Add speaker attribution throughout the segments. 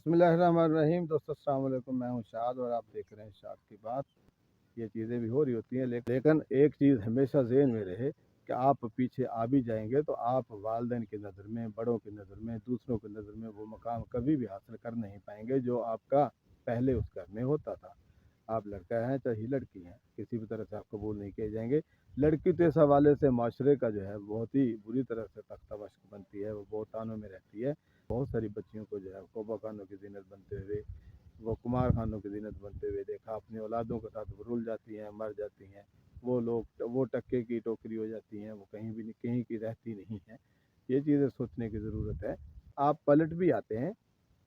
Speaker 1: बिस्मिल्लाहिर्रहमानिर्रहीम। दोस्तों अस्सलाम वालेकुम, मैं हूं शाद और आप देख रहे हैं शाद की बात। ये चीज़ें भी हो रही होती हैं, लेकिन एक चीज़ हमेशा ज़हन में रहे कि आप पीछे आ भी जाएंगे तो आप वालिदैन की नज़र में, बड़ों की नज़र में, दूसरों की नज़र में वो मकाम कभी भी हासिल कर नहीं पाएंगे जो आपका पहले उस घर में होता था। आप लड़का हैं चाहे लड़की हैं, किसी भी तरह से आप कबूल नहीं किए जाएंगे। लड़की तो इस हवाले से माशरे का जो है बहुत ही बुरी तरह से तख्ता मश्क बनती है, वो बहुत तानों में रहती है। बहुत सारी बच्चियों को जो है कोबा खानों की जीनत बनते हुए, वो कुमार खानों की जीनत बनते हुए देखा। अपनी औलादों के साथ वो रुल जाती हैं, मर जाती हैं। वो लोग वो टक्के की टोकरी हो जाती हैं, वो कहीं भी नहीं, कहीं की रहती नहीं हैं। ये चीज़ें सोचने की ज़रूरत है। आप पलट भी आते हैं,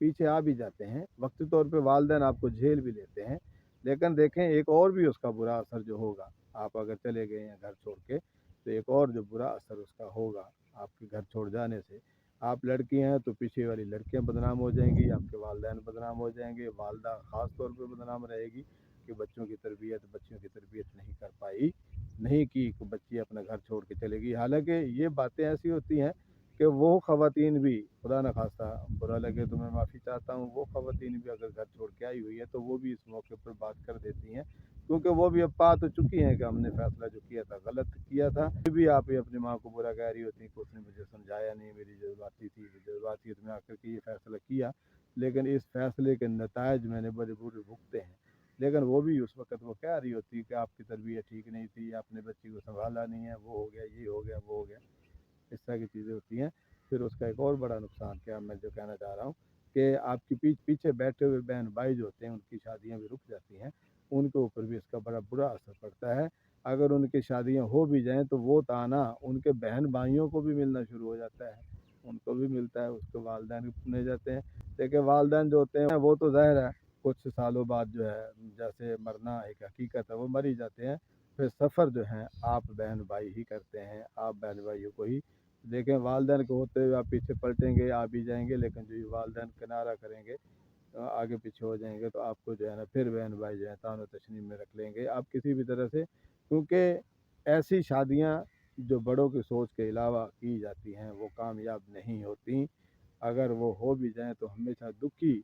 Speaker 1: पीछे आ भी जाते हैं, वक्ती तौर पे वालिदैन आपको झेल भी लेते हैं, लेकिन देखें एक और भी उसका बुरा असर जो होगा, आप अगर चले गए हैं घर छोड़ के तो एक और जो बुरा असर उसका होगा आपके घर छोड़ जाने से। आप लड़की हैं तो पीछे वाली लड़कियां बदनाम हो जाएंगी, आपके वालिदैन बदनाम हो जाएंगे, वालदा ख़ास तौर पे बदनाम रहेगी कि बच्चों की तरबियत नहीं कर पाई, नहीं की, कि बच्ची अपना घर छोड़ के चलेगी। हालांकि ये बातें ऐसी होती हैं कि वो ख़वातीन भी, खुदा न खास्ता बुरा लगे तो मैं माफ़ी चाहता हूँ, वो ख़वातीन भी अगर घर छोड़ के आई हुई है तो वो भी इस मौके पर बात कर देती हैं, क्योंकि वो भी अब पा तो चुकी हैं कि हमने फ़ैसला जो किया था गलत किया था। फिर भी आप ये अपनी माँ को बुरा कह रही होती कि उसने मुझे समझाया नहीं, मेरी जज्बातियत में आकर के ये फ़ैसला किया, लेकिन इस फ़ैसले के नतायज मैंने बड़े बुरे भुगते हैं। लेकिन वो भी उस वक़्त वो कह रही होती कि आपकी तरबियत ठीक नहीं थी, आपने बच्ची को संभाला नहीं है, वो हो गया, ये हो गया, वो हो गया। इस तरह की चीज़ें होती हैं। फिर उसका एक और बड़ा नुकसान क्या मैं जो कहना चाह रहा हूँ कि आपके पीछे बैठे हुए बहन भाई जो होते हैं उनकी शादियाँ भी रुक जाती हैं, उनके ऊपर भी इसका बड़ा बुरा असर पड़ता है। अगर उनकी शादियाँ हो भी जाएँ तो वो ताना उनके बहन भाइयों को भी मिलना शुरू हो जाता है, उनको भी मिलता है, उसके वालिदैन भी सुने जाते हैं। देखिए वालिदैन जो होते हैं वो तो ज़ाहिर है कुछ सालों बाद जो है, जैसे मरना एक हकीकत है, वो मर ही जाते हैं। फिर सफ़र जो है आप बहन भाई ही करते हैं, आप बहन भाइयों को ही देखें। वालिदैन को होते हुए आप पीछे पलटेंगे, आ भी जाएंगे, लेकिन जो ये वालिदैन किनारा करेंगे, आगे पीछे हो जाएंगे, तो आपको जो है ना फिर बहन भाई जो है तानो तशनीम में रख लेंगे आप किसी भी तरह से। क्योंकि ऐसी शादियाँ जो बड़ों की सोच के अलावा की जाती हैं वो कामयाब नहीं होती। अगर वो हो भी जाएँ तो हमेशा दुखी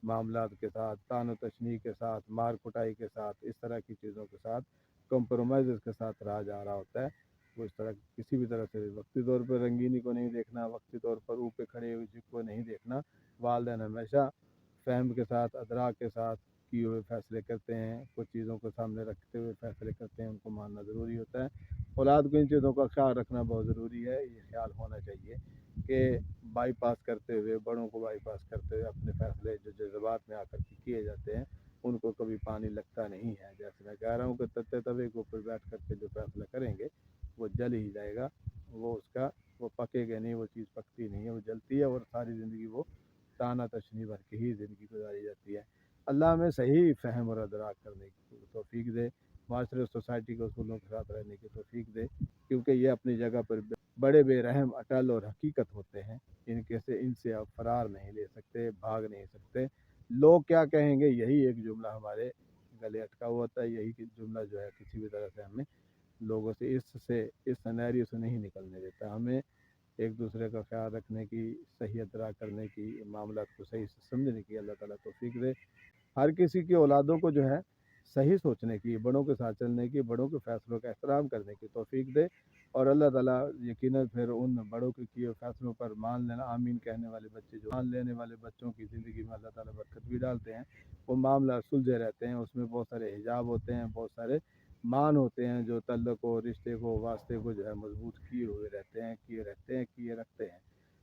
Speaker 1: मामलात के साथ, तानो तशनी के साथ, मार कुटाई के साथ, इस तरह की चीज़ों के साथ, कंप्रोमाइज़ के साथ रहा जा रहा होता है। वो इस तरह किसी भी तरह से वक्ती तौर पर रंगीनी को नहीं देखना, वक्ती तौर पर ऊपर खड़े हुए को नहीं देखना। वालिदैन हमेशा फ़हम के साथ, अदराक के साथ किए हुए फ़ैसले करते हैं, कुछ चीज़ों को सामने रखते हुए फ़ैसले करते हैं, उनको मानना ज़रूरी होता है। औलाद को इन चीज़ों का ख्याल रखना बहुत ज़रूरी है। ये ख्याल होना चाहिए कि बाईपास करते हुए, बड़ों को बाईपास करते हुए अपने फ़ैसले जो जज़्बात में आकर के किए जाते हैं उनको कभी पानी लगता नहीं है। जैसे मैं कह रहा हूँ कि तत्ते तवे के ऊपर बैठ कर के जो फ़ैसला करेंगे वो जल ही जाएगा, वो पकेगा नहीं, वो चीज़ पकती नहीं है, वो जलती है और सारी ज़िंदगी वो ताना तशनी भर के ही ज़िंदगी गुजारी जाती है। अल्लाह हमें सही फ़हम और अदराक करने की तौफ़ीक दे, माशरे सोसाइटी के उसूलों के साथ रहने की तौफ़ीक दे, क्योंकि ये अपनी जगह पर बड़े बेरहम, अटल और हकीकत होते हैं। इनसे आप फ़रार नहीं ले सकते, भाग नहीं सकते। लोग क्या कहेंगे यही एक जुमला हमारे गले अटका हुआ था। यही जुमला जो है किसी भी तरह से हमें लोगों से इस सिनेरियो से नहीं निकलने देता। हमें एक दूसरे का ख्याल रखने की, सही अदराक करने की, मामलात को सही से समझने की अल्लाह ताला तौफीक दे। हर किसी की औलादों को जो है सही सोचने की, बड़ों के साथ चलने की, बड़ों के फ़ैसलों का एहतराम करने की तौफीक दे। और अल्लाह ताला यकीनन फिर उन बड़ों के किए फ़ैसलों पर मान लेना, आमीन कहने वाले बच्चे, जो मान लेने वाले बच्चों की ज़िंदगी में अल्लाह ताला बरकत भी डालते हैं। वो मामला सुलझे रहते हैं, उसमें बहुत सारे हिजाब होते हैं, बहुत सारे मान होते हैं जो तल्लुक़ को, रिश्ते को, वास्ते को जो है मजबूत किए हुए रहते हैं, किए रखते हैं।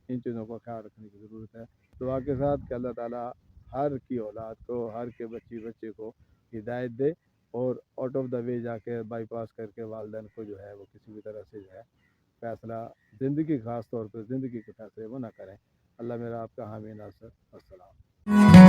Speaker 1: इन चीज़ों का ख्याल रखने की ज़रूरत है। दुआ के साथ कि अल्लाह ताला हर की औलाद को, हर के बच्चे को हिदायत दे और आउट ऑफ द वे जाके बाईपास करके वालिदैन को जो है वो किसी भी तरह से जो है फ़ैसला, ज़िंदगी ख़ास तौर पर ज़िंदगी के फ़ैसले वो ना करें। अल्लाह मेरा आपका हामी नासर। अस्सलाम।